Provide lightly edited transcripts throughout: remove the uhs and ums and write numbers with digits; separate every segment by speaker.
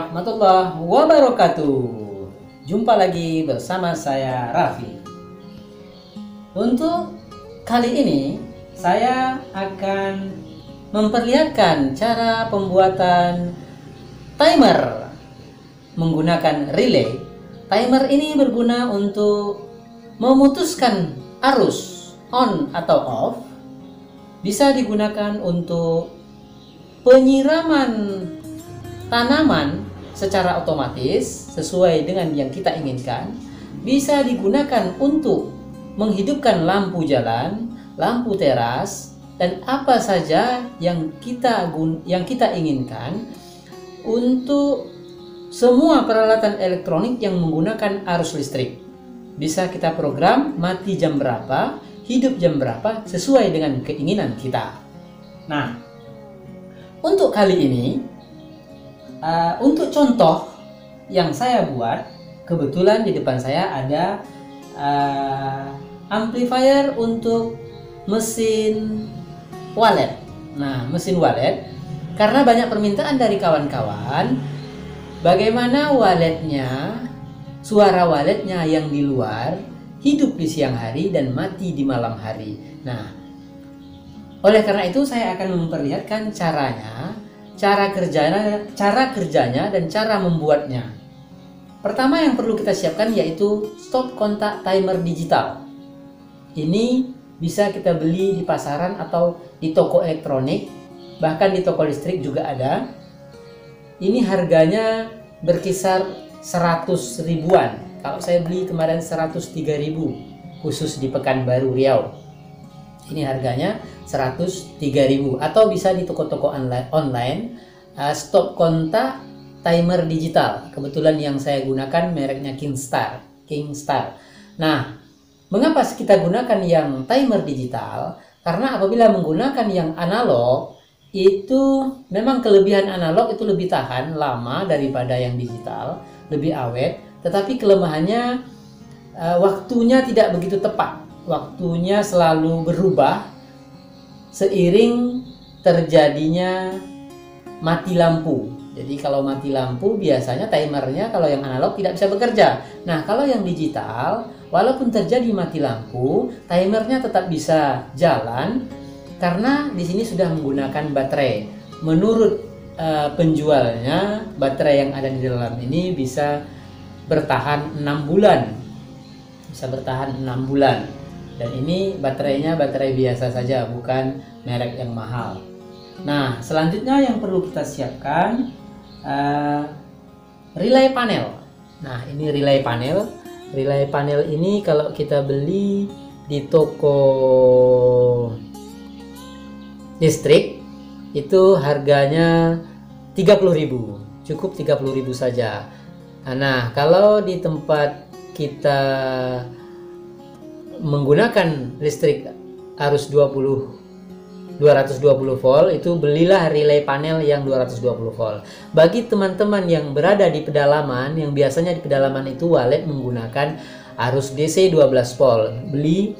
Speaker 1: warahmatullahi wabarakatuh. Jumpa lagi bersama saya Raffi. Untuk kali ini saya akan memperlihatkan cara pembuatan timer menggunakan relay. Timer ini berguna untuk memutuskan arus on atau off. Bisa digunakan untuk penyiraman tanaman secara otomatis sesuai dengan yang kita inginkan. Bisa digunakan untuk menghidupkan lampu jalan, lampu teras, dan apa saja yang kita inginkan untuk semua peralatan elektronik yang menggunakan arus listrik. Bisa kita program mati jam berapa, hidup jam berapa sesuai dengan keinginan kita. Nah, untuk kali ini, untuk contoh yang saya buat, kebetulan di depan saya ada amplifier untuk mesin walet. Nah, mesin walet, karena banyak permintaan dari kawan-kawan, bagaimana waletnya, suara waletnya yang di luar hidup di siang hari dan mati di malam hari. Nah, oleh karena itu saya akan memperlihatkan caranya, cara kerjanya dan cara membuatnya. Pertama yang perlu kita siapkan yaitu stop kontak timer digital. Ini bisa kita beli di pasaran atau di toko elektronik, bahkan di toko listrik juga ada. Ini harganya berkisar 100 ribuan. Kalau saya beli kemarin 103.000 khusus di Pekanbaru Riau. Ini harganya 103.000, atau bisa di toko-toko online stop kontak timer digital. Kebetulan yang saya gunakan mereknya Kingstar. Nah, mengapa kita gunakan yang timer digital? Karena apabila menggunakan yang analog, itu memang kelebihan analog itu lebih tahan lama daripada yang digital, lebih awet, tetapi kelemahannya waktunya tidak begitu tepat. Waktunya selalu berubah seiring terjadinya mati lampu. Jadi kalau mati lampu biasanya timernya kalau yang analog tidak bisa bekerja. Nah, kalau yang digital, walaupun terjadi mati lampu, timernya tetap bisa jalan karena di sini sudah menggunakan baterai. Menurut penjualnya, baterai yang ada di dalam ini bisa bertahan 6 bulan. Bisa bertahan 6 bulan. Dan ini baterainya baterai biasa saja, bukan merek yang mahal. Nah, selanjutnya yang perlu kita siapkan relay panel. Nah, ini relay panel. Relay panel ini kalau kita beli di toko listrik itu harganya 30.000. Cukup 30.000 saja. Nah, kalau di tempat kita menggunakan listrik arus 220 volt, itu belilah relay panel yang 220 volt. Bagi teman-teman yang berada di pedalaman, yang biasanya di pedalaman itu walet menggunakan arus DC 12 volt, beli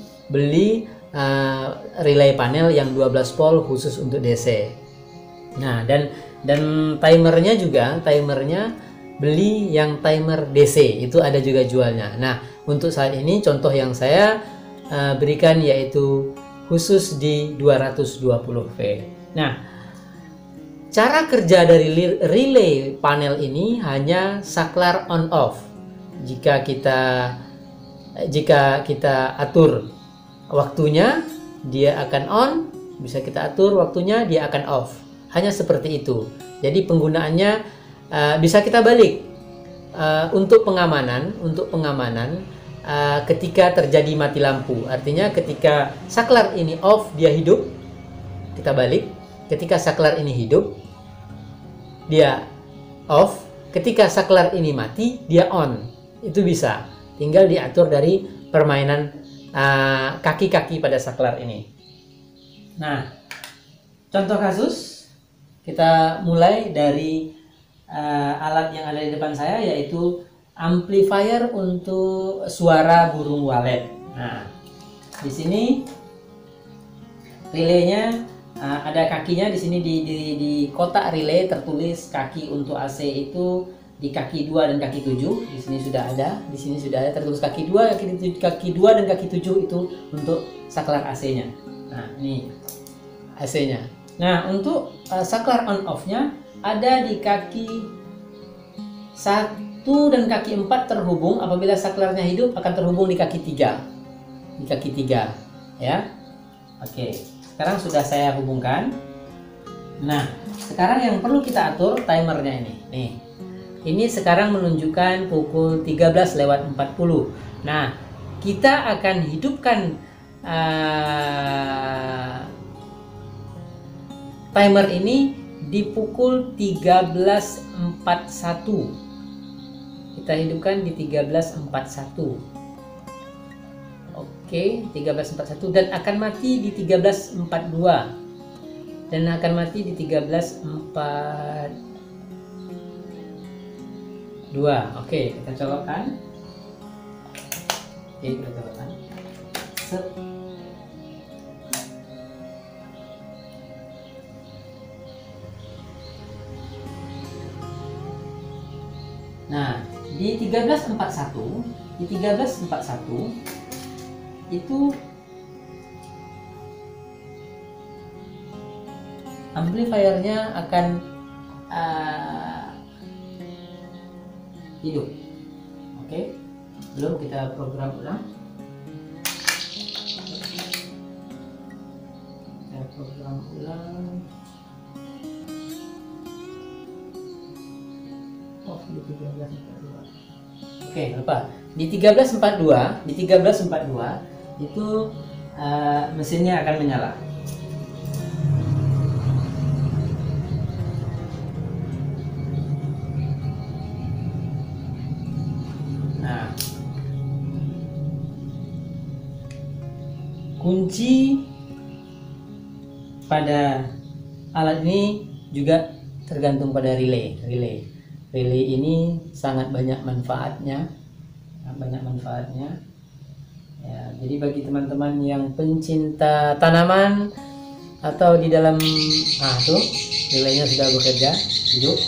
Speaker 1: relay panel yang 12 volt khusus untuk DC. Nah, dan timernya beli yang timer DC, itu ada juga jualnya. Nah, untuk saat ini contoh yang saya berikan yaitu khusus di 220 V. Nah, cara kerja dari relay panel ini hanya saklar on off. Jika kita atur waktunya, dia akan on, bisa kita atur waktunya, dia akan off. Hanya seperti itu. Jadi penggunaannya bisa kita balik. Untuk pengamanan, ketika terjadi mati lampu, artinya ketika saklar ini off dia hidup, kita balik. Ketika saklar ini hidup dia off, ketika saklar ini mati dia on. Itu bisa, tinggal diatur dari permainan kaki-kaki pada saklar ini. Nah, contoh kasus kita mulai dari alat yang ada di depan saya, yaitu amplifier untuk suara burung walet. Nah, di sini relaynya ada kakinya di sini di kotak relay tertulis kaki untuk AC itu di kaki 2 dan kaki 7. Di sini sudah ada, tertulis kaki 2, kaki 2 dan kaki 7 itu untuk saklar AC-nya. Nah, ini AC-nya. Nah, untuk saklar on off-nya ada di kaki 1 dan kaki 4 terhubung. Apabila saklarnya hidup akan terhubung di kaki 3. Di kaki 3 ya. Oke, sekarang sudah saya hubungkan. Nah, sekarang yang perlu kita atur timernya ini. Nih. Ini sekarang menunjukkan pukul 13:40. Nah, kita akan hidupkan timer ini di pukul 13:41. Kita hidupkan di 13:41. Oke, 13:41 dan akan mati di 13:42. Dan akan mati di 13:42. Oke, kita colokkan. Oke, kita colokkan. Set. Nah, di 13:41 itu amplifiernya akan hidup. Oke, belum kita program ulang. Kita program ulang. Oh, di 13:42. Oke, lupa. Di 13:42 itu mesinnya akan menyala. Nah, kunci pada alat ini juga tergantung pada relay. Relay ini sangat banyak manfaatnya, ya. Jadi bagi teman-teman yang pencinta tanaman atau di dalam, tuh relaynya sudah bekerja, hidup.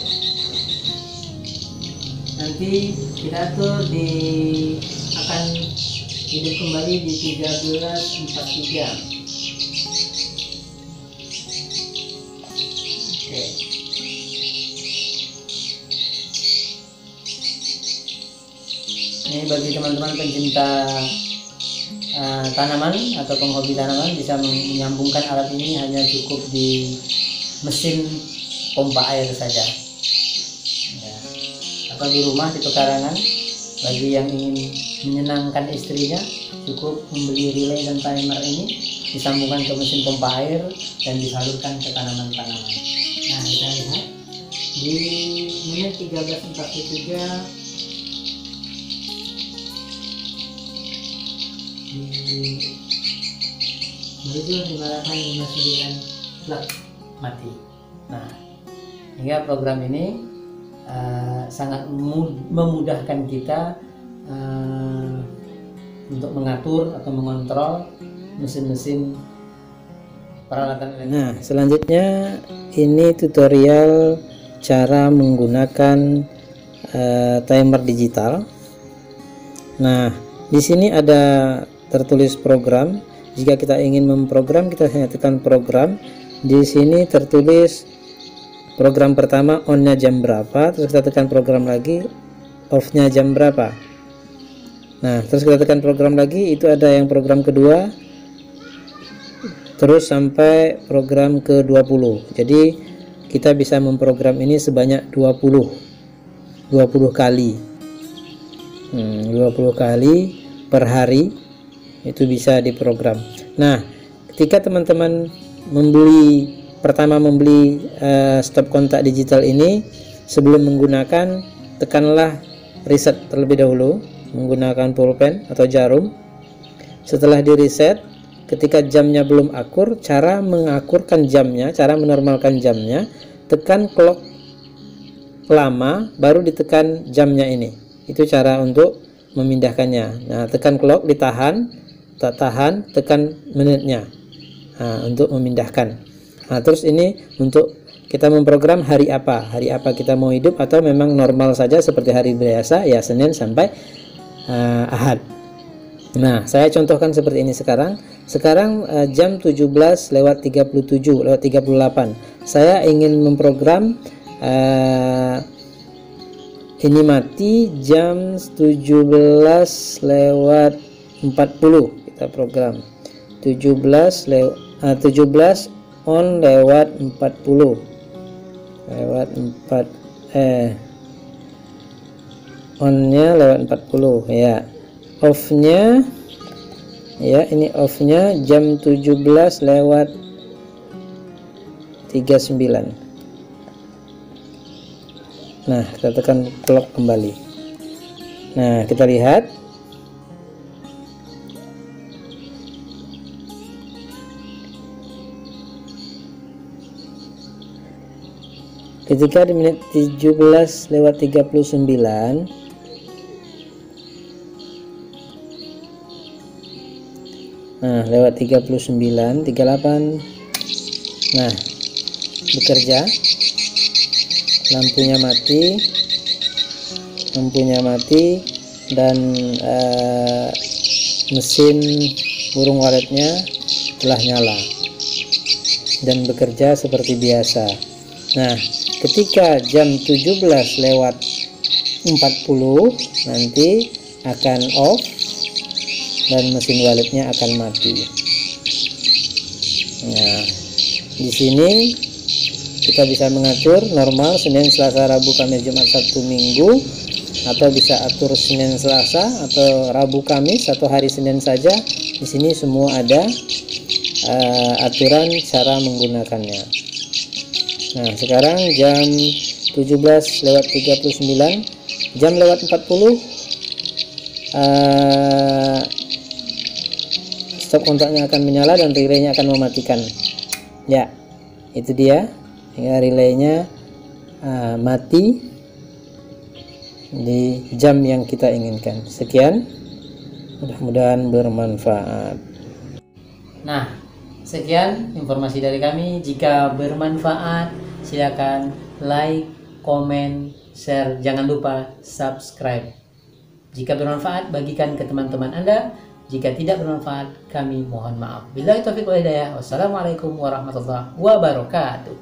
Speaker 1: Nanti kita tuh akan hidup kembali di 13:43. Oke. Ini bagi teman-teman pencinta tanaman atau penghobi tanaman bisa menyambungkan alat ini hanya cukup di mesin pompa air saja. Ya. Atau di rumah di pekarangan, bagi yang ingin menyenangkan istrinya cukup membeli relay dan timer ini, disambungkan ke mesin pompa air dan disalurkan ke tanaman-tanaman. Nah, kita lihat di menit 13:43 menuju 559 plug mati. Nah, hingga program ini sangat memudahkan kita untuk mengatur atau mengontrol mesin-mesin peralatan elektrik. Nah, selanjutnya ini tutorial cara menggunakan timer digital. Nah, di sini ada tertulis program. Jika kita ingin memprogram, kita hanya tekan program. Di sini tertulis program pertama on-nya jam berapa, terus kita tekan program lagi, off-nya jam berapa. Nah, terus kita tekan program lagi, itu ada yang program kedua, terus sampai program ke-20. Jadi kita bisa memprogram ini sebanyak 20 kali. 20 kali per hari itu bisa diprogram. Nah, ketika teman-teman membeli stop kontak digital ini, sebelum menggunakan tekanlah reset terlebih dahulu menggunakan pulpen atau jarum. Setelah di reset, ketika jamnya belum akur, cara mengakurkan jamnya, cara menormalkan jamnya, tekan clock lama baru ditekan jamnya ini. Itu cara untuk memindahkannya. Nah, tekan clock, ditahan, tak tahan, tekan menitnya. Nah, untuk memindahkan.
Speaker 2: Nah, terus ini untuk kita memprogram hari apa kita mau hidup, atau memang normal saja seperti hari biasa ya, Senin sampai Ahad. Nah, saya contohkan seperti ini sekarang. Sekarang jam 17:37 saya ingin memprogram ini mati jam 17:40. Kita program 17 on lewat 40 onnya lewat 40 ya. Off-nya ya, ini off-nya jam 17:39. Nah, kita tekan clock kembali. Nah, kita lihat ketika di menit 17:39 lewat 39, 38. Nah, bekerja, lampunya mati dan mesin burung waletnya telah nyala dan bekerja seperti biasa. Nah, ketika jam 17:40 nanti akan off dan mesin waletnya akan mati. Nah, di sini kita bisa mengatur normal Senin, Selasa, Rabu, Kamis, Jumat, Sabtu, Minggu, atau bisa atur Senin, Selasa, atau Rabu, Kamis, atau hari Senin saja. Di sini semua ada aturan cara menggunakannya. Nah, sekarang jam 17:39, jam lewat 40 stop kontaknya akan menyala dan relaynya akan mematikan. Ya, itu dia, hingga relaynya mati di jam yang kita inginkan. Sekian, mudah-mudahan bermanfaat.
Speaker 1: Nah, sekian informasi dari kami. Jika bermanfaat, silakan like, komen, share, jangan lupa subscribe. Jika bermanfaat, bagikan ke teman-teman Anda. Jika tidak bermanfaat, kami mohon maaf. Billahi taufiq wal hidayah. Wassalamualaikum warahmatullahi wabarakatuh.